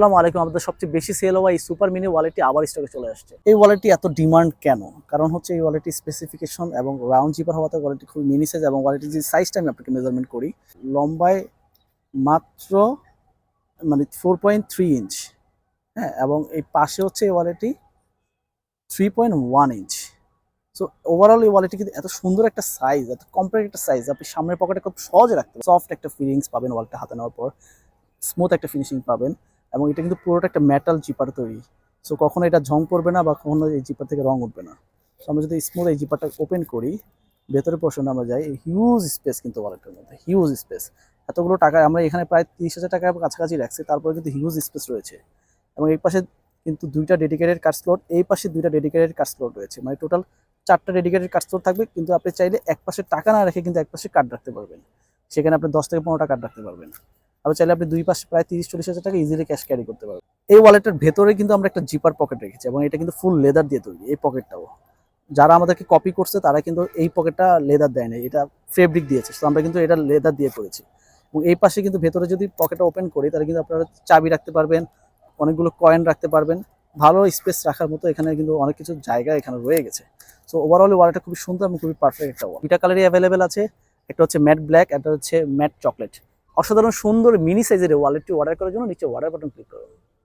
আসসালামু আলাইকুম। আমাদের সবচেয়ে বেশি সেল হওয়া এই সুপার মিনি ওয়ালেটটি আবার স্টকে চলে আসছে। এই ওয়ালেটটি এত ডিমান্ড কেন? কারণ হচ্ছে এই ওয়ালেটটি স্পেসিফিকেশন এবং রাউন্ড জিপার হওয়াতে ওয়ালেটটি খুব মিনি সাইজ এবং ওয়ালেটের যে সাইজটা আমি আপনাকে মেজারমেন্ট করি, লম্বায় মাত্র 4.3 ইঞ্চ। হ্যাঁ, এবং এই পাশে হচ্ছে এই ওয়ালেটটি 3.1 ইঞ্চ। সো ওভারঅল এই ওয়ালেটটি কিন্তু এত সুন্দর একটা সাইজ, এত কম্প্যাক্ট একটা সাইজ, আপনি সামনের পকেটে খুব সহজে রাখতে পারবেন। সফট একটা ফিলিংস পাবেন ওয়ালেটটা হাতে নেওয়ার পর, স্মুথ একটা ফিনিশিং পাবেন এবং এটা কিন্তু পুরোটা একটা মেটাল জিপার তৈরি। সো কখনো এটা ঝং পড়বে না বা কখনো এই জিপার থেকে রং উঠবে না। সো আমরা যদি স্মুথ এই জিপারটা ওপেন করি, ভেতরের পোর্শনে আমরা যাই, হিউজ স্পেস কিন্তু ওয়ালেটের মধ্যে, হিউজ স্পেস। এতগুলো টাকা আমরা এখানে প্রায় 30,000 টাকার কাছাকাছি রাখছি, তারপরে কিন্তু হিউজ স্পেস রয়েছে। এবং এই পাশে কিন্তু দুইটা ডেডিকেটেড কার্ড স্লট, এই পাশে দুইটা ডেডিকেটেড কার্ড স্লট রয়েছে, মানে টোটাল 4টা ডেডিকেটেড কার্ড স্লট থাকবে। কিন্তু আপনি চাইলে এক পাশে টাকা না রেখে কিন্তু এক পাশে কার্ড রাখতে পারবেন, সেখানে আপনি 10 থেকে 15টা কার্ড রাখতে পারবেন। আবার চাইলে আপনি দুই পাশে প্রায় 30-40 হাজার টাকা ইজিলি ক্যাশ ক্যারি করতে পারবেন। এই ওয়ালেটের ভেতরে কিন্তু আমরা একটা জিপার পকেট রেখেছি এবং এটা কিন্তু ফুল লেদার দিয়ে তৈরি। এই পকেটটাও যারা আমাদেরকে কপি করছে তারা কিন্তু এই পকেটটা লেদার দেয় না, এটা ফেব্রিক দিয়েছে। তো আমরা কিন্তু এটা লেদার দিয়ে করেছি। এবং এই পাশে কিন্তু ভেতরে যদি পকেটটা ওপেন করি, তাহলে কিন্তু আপনারা চাবি রাখতে পারবেন, অনেকগুলো কয়েন রাখতে পারবেন, ভালো স্পেস রাখার মতো এখানে কিন্তু অনেক কিছু জায়গা এখানে রয়ে গেছে। সো ওভারঅল ওয়ালেটটা খুবই সুন্দর এবং খুবই পারফেক্ট একটা ওয়াল। দুইটা কালারই অ্যাভেলেবেল আছে, একটা হচ্ছে ম্যাট ব্ল্যাক, একটা হচ্ছে ম্যাট চকলেট। অসাধারণ সুন্দর মিনি সাইজের ওয়ালেটটি অর্ডার করার জন্য নিচে অর্ডার বাটন ক্লিক করুন।